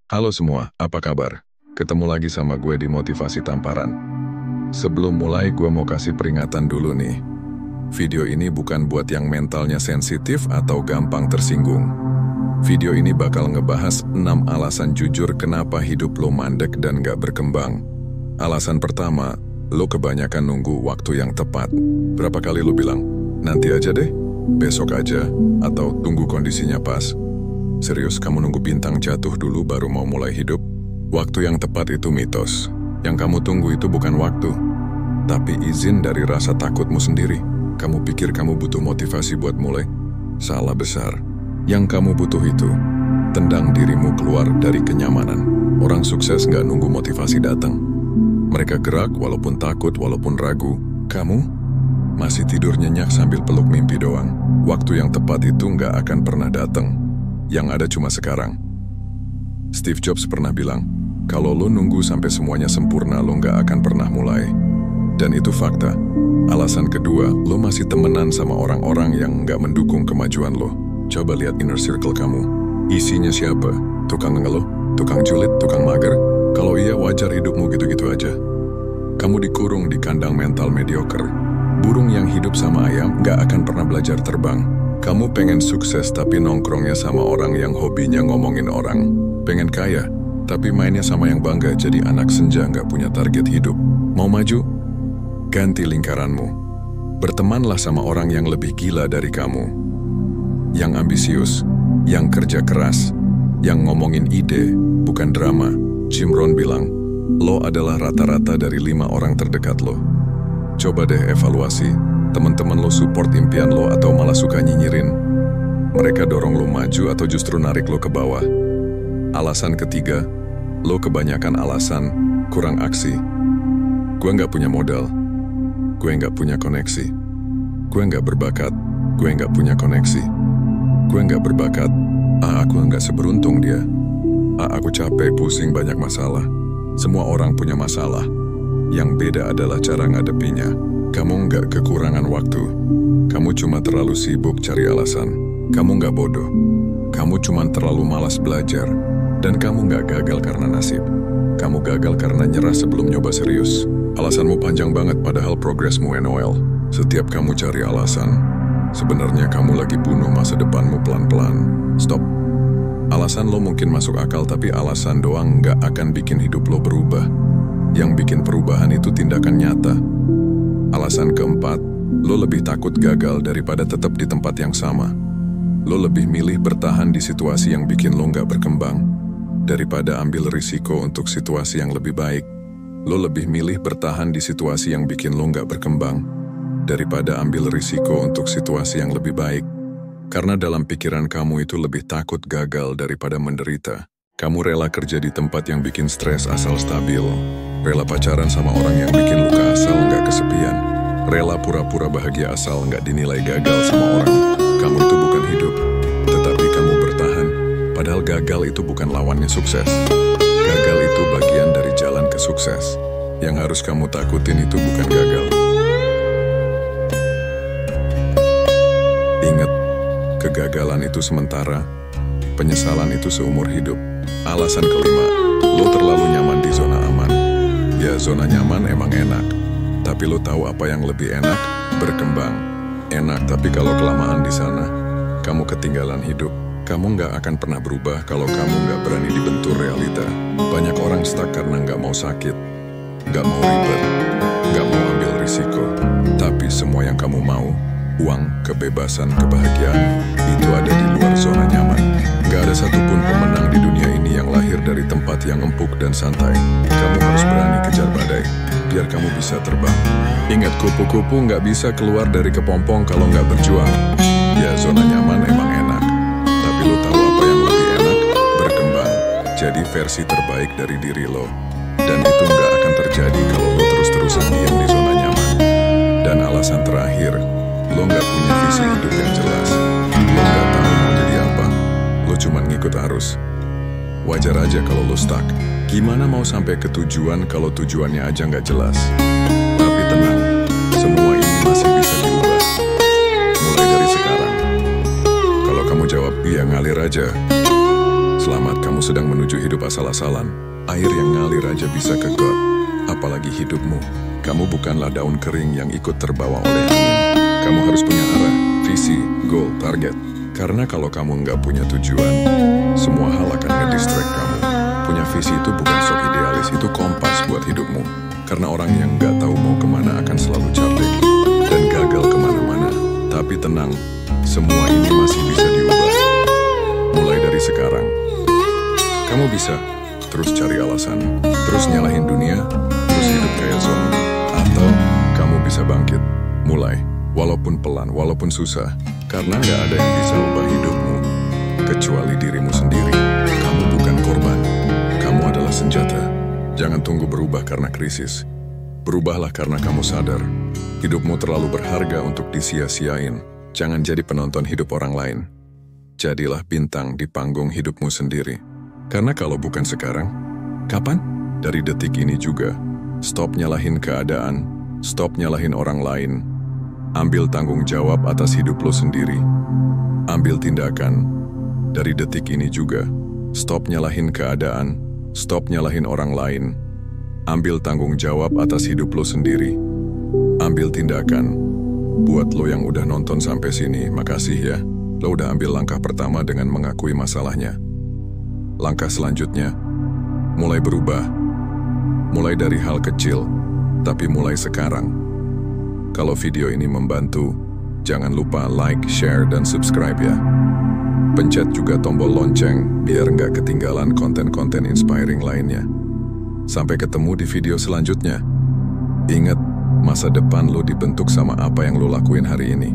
Halo semua, apa kabar? Ketemu lagi sama gue di Motivasi Tamparan. Sebelum mulai, gue mau kasih peringatan dulu nih. Video ini bukan buat yang mentalnya sensitif atau gampang tersinggung. Video ini bakal ngebahas 6 alasan jujur kenapa hidup lo mandek dan gak berkembang. Alasan pertama, lo kebanyakan nunggu waktu yang tepat. Berapa kali lo bilang, nanti aja deh, besok aja, atau tunggu kondisinya pas. Serius, kamu nunggu bintang jatuh dulu baru mau mulai hidup? Waktu yang tepat itu mitos. Yang kamu tunggu itu bukan waktu, tapi izin dari rasa takutmu sendiri. Kamu pikir kamu butuh motivasi buat mulai? Salah besar. Yang kamu butuh itu, tendang dirimu keluar dari kenyamanan. Orang sukses nggak nunggu motivasi datang. Mereka gerak walaupun takut, walaupun ragu. Kamu masih tidur nyenyak sambil peluk mimpi doang. Waktu yang tepat itu nggak akan pernah datang. Yang ada cuma sekarang. Steve Jobs pernah bilang, kalau lo nunggu sampai semuanya sempurna, lo nggak akan pernah mulai. Dan itu fakta. Alasan kedua, lo masih temenan sama orang-orang yang nggak mendukung kemajuan lo. Coba lihat inner circle kamu. Isinya siapa? Tukang ngeluh? Tukang julid? Tukang mager? Kalau iya, wajar hidupmu gitu-gitu aja. Kamu dikurung di kandang mental mediocre. Burung yang hidup sama ayam nggak akan pernah belajar terbang. Kamu pengen sukses tapi nongkrongnya sama orang yang hobinya ngomongin orang. Pengen kaya, tapi mainnya sama yang bangga jadi anak senja nggak punya target hidup. Mau maju? Ganti lingkaranmu. Bertemanlah sama orang yang lebih gila dari kamu. Yang ambisius, yang kerja keras, yang ngomongin ide, bukan drama. Jim Rohn bilang, lo adalah rata-rata dari 5 orang terdekat lo. Coba deh evaluasi. Teman-teman lo support impian lo atau malah suka nyinyirin? Mereka dorong lo maju atau justru narik lo ke bawah? Alasan ketiga, lo kebanyakan alasan kurang aksi. Gue nggak punya modal. Gue nggak punya koneksi. Gue nggak berbakat. Gue nggak punya koneksi. Gue nggak berbakat. Aku nggak seberuntung dia. Aku capek, pusing, banyak masalah. Semua orang punya masalah. Yang beda adalah cara ngadepinya. Kamu nggak kekurangan waktu. Kamu cuma terlalu sibuk cari alasan. Kamu nggak bodoh. Kamu cuma terlalu malas belajar. Dan kamu nggak gagal karena nasib. Kamu gagal karena nyerah sebelum nyoba serius. Alasanmu panjang banget padahal progresmu NOL. Setiap kamu cari alasan, sebenarnya kamu lagi bunuh masa depanmu pelan-pelan. Stop. Alasan lo mungkin masuk akal, tapi alasan doang nggak akan bikin hidup lo berubah. Yang bikin perubahan itu tindakan nyata. Alasan keempat, lo lebih takut gagal daripada tetap di tempat yang sama. Lo lebih milih bertahan di situasi yang bikin lo nggak berkembang, daripada ambil risiko untuk situasi yang lebih baik. Lo lebih milih bertahan di situasi yang bikin lo nggak berkembang, daripada ambil risiko untuk situasi yang lebih baik. Karena dalam pikiran kamu itu lebih takut gagal daripada menderita. Kamu rela kerja di tempat yang bikin stres asal stabil. Rela pacaran sama orang yang bikin luka asal nggak kesepian. Rela pura-pura bahagia asal nggak dinilai gagal sama orang. Kamu itu bukan hidup, tetapi kamu bertahan. Padahal gagal itu bukan lawannya sukses. Gagal itu bagian dari jalan ke sukses. Yang harus kamu takutin itu bukan gagal. Ingat, kegagalan itu sementara. Penyesalan itu seumur hidup. Alasan kelima, lo terlalu nyaman di zona aman. Ya, zona nyaman emang enak. Tapi lo tahu apa yang lebih enak? Berkembang. Enak, tapi kalau kelamaan di sana, kamu ketinggalan hidup. Kamu nggak akan pernah berubah kalau kamu nggak berani dibentur realita. Banyak orang stuck karena nggak mau sakit, nggak mau ribet, nggak mau ambil risiko. Tapi semua yang kamu mau, uang, kebebasan, kebahagiaan, itu ada di luar zona nyaman. Gak ada satupun pemenang di dunia ini yang lahir dari tempat yang empuk dan santai. Kamu harus berani kejar badai, biar kamu bisa terbang. Ingat, kupu-kupu gak bisa keluar dari kepompong kalau gak berjuang. Ya, zona nyaman emang enak, tapi lo tahu apa yang lebih enak? Berkembang, jadi versi terbaik dari diri lo. Dan itu gak akan terjadi kalau lo terus-terusan diam di zona nyaman. Dan alasan terakhir, lo nggak punya visi hidup yang jelas. Lo nggak tahu mau jadi apa. Lo cuma ngikut arus. Wajar aja kalau lo stuck. Gimana mau sampai ke tujuan kalau tujuannya aja nggak jelas? Tapi tenang, semua ini masih bisa diubah. Mulai dari sekarang. Kalau kamu jawab iya, ngalir aja. Selamat, kamu sedang menuju hidup asal-asalan, air yang ngalir aja bisa ke got. Apalagi hidupmu. Kamu bukanlah daun kering yang ikut terbawa oleh angin. Kamu harus punya arah, visi, goal, target. Karena kalau kamu nggak punya tujuan, semua hal akan ngedistract kamu. Punya visi itu bukan sok idealis, itu kompas buat hidupmu. Karena orang yang nggak tahu mau kemana akan selalu capek dan gagal kemana-mana. Tapi tenang, semua ini masih bisa diubah. Mulai dari sekarang, kamu bisa terus cari alasan, terus nyalahin dunia, terus hidup kayak zombie. Atau kamu bisa bangkit, mulai, walaupun pelan, walaupun susah. Karena nggak ada yang bisa ubah hidupmu, kecuali dirimu sendiri. Kamu bukan korban, kamu adalah senjata. Jangan tunggu berubah karena krisis. Berubahlah karena kamu sadar, hidupmu terlalu berharga untuk disia-siain. Jangan jadi penonton hidup orang lain. Jadilah bintang di panggung hidupmu sendiri. Karena kalau bukan sekarang, kapan? Dari detik ini juga. Stop nyalahin keadaan, stop nyalahin orang lain. Ambil tanggung jawab atas hidup lo sendiri. Ambil tindakan. Dari detik ini juga. Stop nyalahin keadaan, stop nyalahin orang lain. Ambil tanggung jawab atas hidup lo sendiri. Ambil tindakan. Buat lo yang udah nonton sampai sini, makasih ya. Lo udah ambil langkah pertama dengan mengakui masalahnya. Langkah selanjutnya, mulai berubah. Mulai dari hal kecil, tapi mulai sekarang. Kalau video ini membantu, jangan lupa like, share, dan subscribe ya. Pencet juga tombol lonceng biar nggak ketinggalan konten-konten inspiring lainnya. Sampai ketemu di video selanjutnya. Ingat, masa depan lo dibentuk sama apa yang lo lakuin hari ini,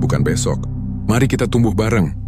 bukan besok. Mari kita tumbuh bareng.